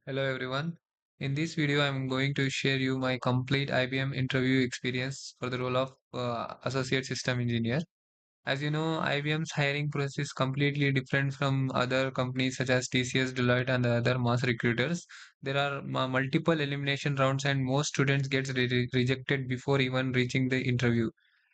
Hello everyone. In this video, I'm going to share you my complete IBM interview experience for the role of Associate System Engineer. As you know, IBM's hiring process is completely different from other companies such as TCS, Deloitte, and the other mass recruiters. There are multiple elimination rounds, and most students get rejected before even reaching the interview.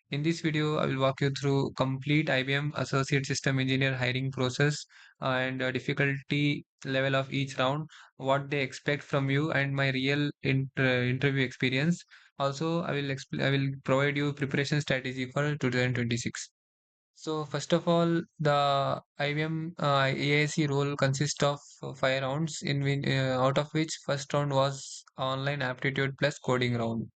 In this video, I will walk you through complete IBM Associate System Engineer hiring process and difficulty level of each round, what they expect from you, and my real interview experience. Also, I will provide you preparation strategy for 2026. So first of all, the IBM ASE role consists of 5 rounds, out of which first round was online aptitude plus coding round.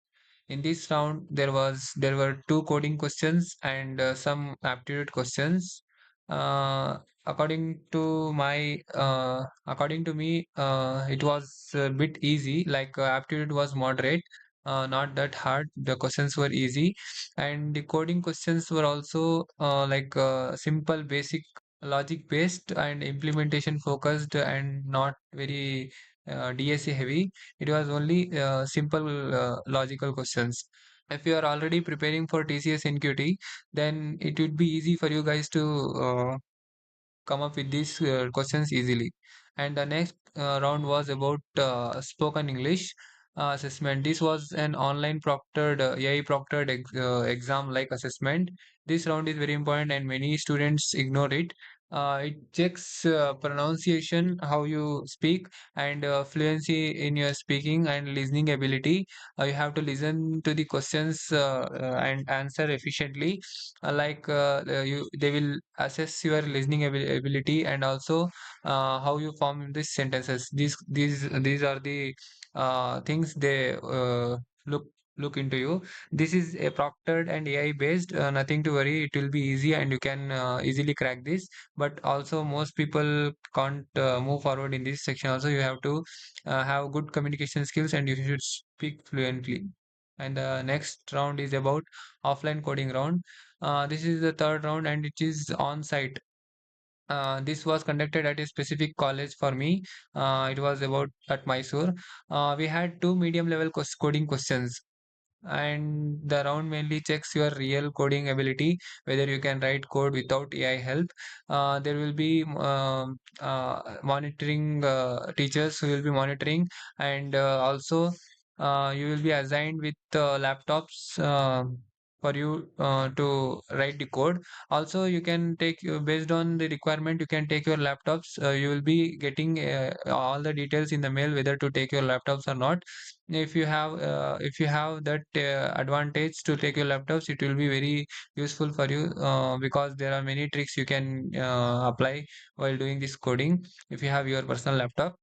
In this round, there were two coding questions and some aptitude questions. Uh, according to me, it was a bit easy. Like aptitude was moderate, not that hard. The questions were easy, and the coding questions were also simple, basic, logic based, and implementation focused, and not very DSA heavy. It was only simple logical questions. If you are already preparing for TCS NQT, then it would be easy for you guys to come up with these questions easily. And the next round was about spoken English assessment. This was an online proctored, AI proctored exam like assessment. This round is very important and many students ignore it. It checks pronunciation, how you speak, and fluency in your speaking and listening ability. You have to listen to the questions and answer efficiently. They will assess your listening ability and also how you form these sentences. These are the things they look look into you. This is a proctored and AI based. Nothing to worry. It will be easy and you can easily crack this. But also most people can't move forward in this section. Also, you have to have good communication skills and you should speak fluently. And the next round is about offline coding round. This is the third round and it is on site. This was conducted at a specific college for me. It was about at Mysore. We had two medium level coding questions, and the round mainly checks your real coding ability, whether you can write code without AI help. There will be monitoring teachers who will be monitoring, and also you will be assigned with laptops for you to write the code. Also, you can based on the requirement, you can take your laptops. You will be getting all the details in the mail whether to take your laptops or not. If you have that advantage to take your laptops, it will be very useful for you because there are many tricks you can apply while doing this coding if you have your personal laptop.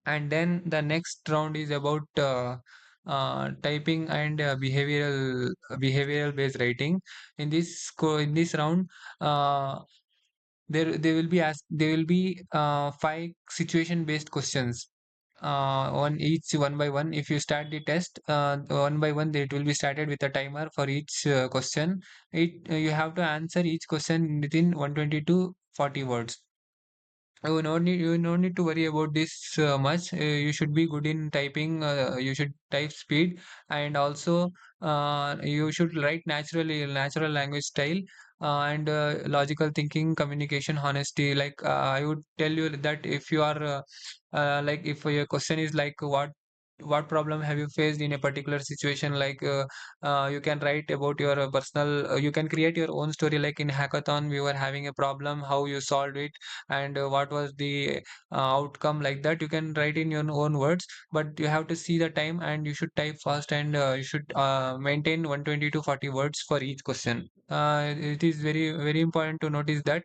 And then the next round is about typing and behavioral based writing. In this round, uh, there will be 5 situation based questions, on each one by one. If you start the test one by one, it will be started with a timer for each question. You have to answer each question within 120 to 40 words. You no need to worry about this much. You should be good in typing. You should type speed, and also you should write natural language style, and logical thinking, communication, honesty. Like I would tell you that if you are like if your question is like what problem have you faced in a particular situation, like you can write about your personal. You can create your own story. Like in hackathon, we were having a problem, how you solved it, and what was the outcome, like that you can write in your own words, but you have to see the time and you should type fast, and you should maintain 120 to 40 words for each question. It is very important to notice that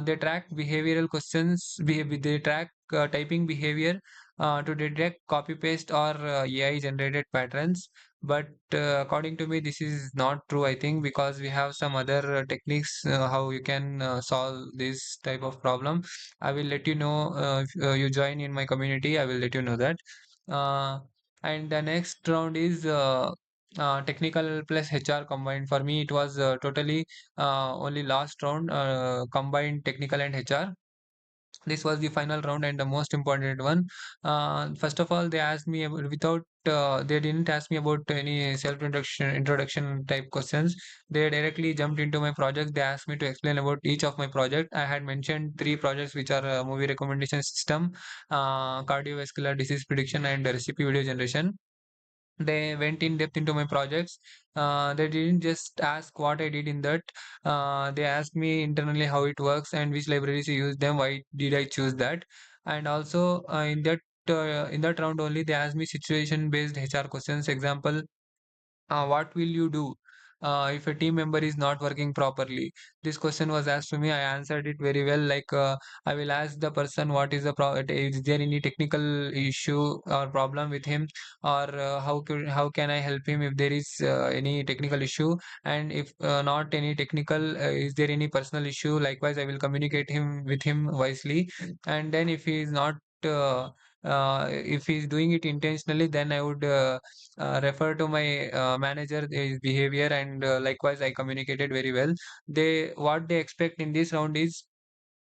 they track behavioral questions, they track typing behavior to detect copy paste or AI generated patterns. But according to me, this is not true, I think, because we have some other techniques how you can solve this type of problem. I will let you know if you join in my community. I will let you know that. Uh, and the next round is technical plus HR combined. For me, it was totally only last round combined technical and HR. This was the final round and the most important one. First of all, they asked me about, without they didn't ask me about any introduction type questions. They directly jumped into my project. They asked me to explain about each of my project. I had mentioned three projects, which are movie recommendation system, cardiovascular disease prediction, and recipe video generation. They went in depth into my projects. They didn't just ask what I did in that. They asked me internally how it works and which libraries you use them, why did I choose that. And also in that round only, they asked me situation based HR questions. Example, what will you do if a team member is not working properly? This question was asked to me. I answered it very well. Like, I will ask the person what is the is there any technical issue or problem with him, or how can I help him if there is any technical issue, and if not any technical, is there any personal issue? Likewise, I will communicate him with him wisely, and then if he is not. If he's doing it intentionally, then I would refer to my manager his behavior, and likewise I communicated very well. They what they expect in this round is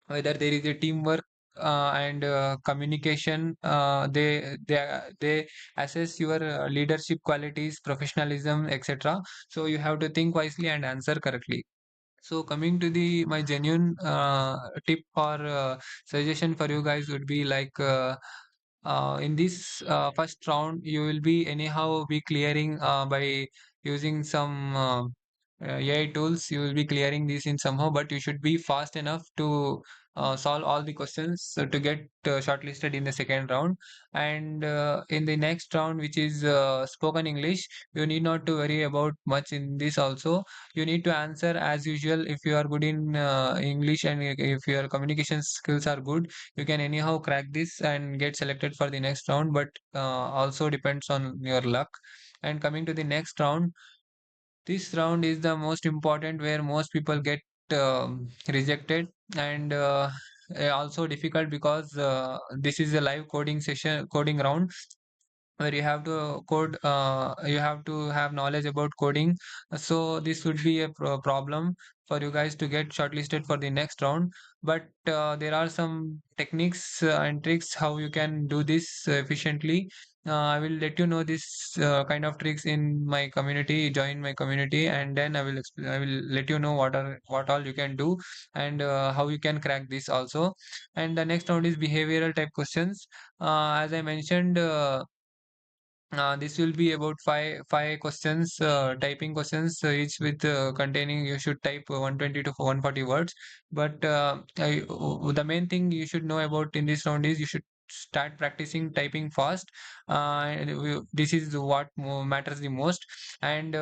whether there is a teamwork and communication. They assess your leadership qualities, professionalism, etc. So you have to think wisely and answer correctly. So coming to the my genuine tip or suggestion for you guys would be like, in this first round you will be anyhow be clearing by using some AI tools. You will be clearing this in somehow, but you should be fast enough to solve all the questions to get shortlisted in the second round. And in the next round, which is spoken English, you need not to worry about much in this also. You need to answer as usual. If you are good in English and if your communication skills are good, you can anyhow crack this and get selected for the next round, but also depends on your luck. And coming to the next round, this round is the most important, where most people get rejected, and also difficult because this is a live coding round, where you have to code, you have to have knowledge about coding. So this would be a problem for you guys to get shortlisted for the next round. But there are some techniques and tricks how you can do this efficiently. I will let you know this kind of tricks in my community. Join my community, and then I will let you know what all you can do, and how you can crack this also. And the next round is behavioral type questions. As I mentioned, this will be about five questions, typing questions, each with containing, you should type 120 to 140 words. But the main thing you should know about in this round is you should start practicing typing fast. This is what matters the most. And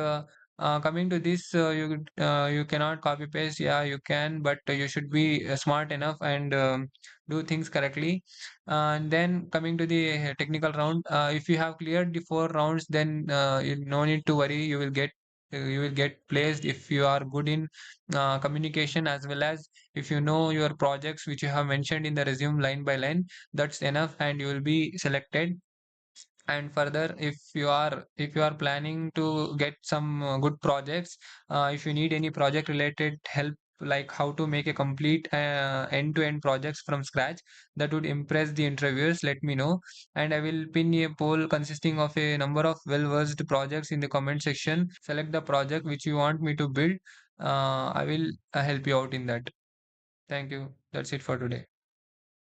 coming to this, you cannot copy paste. Yeah, you can, but you should be smart enough and do things correctly. And then coming to the technical round, if you have cleared the four rounds, then no need to worry. You will get placed if you are good in communication, as well as if you know your projects which you have mentioned in the resume line by line. That's enough, and you will be selected. And further, if you are planning to get some good projects, if you need any project related help, like how to make a complete end-to-end projects from scratch, that would impress the interviewers, let me know. And I will pin a poll consisting of a number of well-versed projects in the comment section. Select the project which you want me to build. I will help you out in that. Thank you. That's it for today.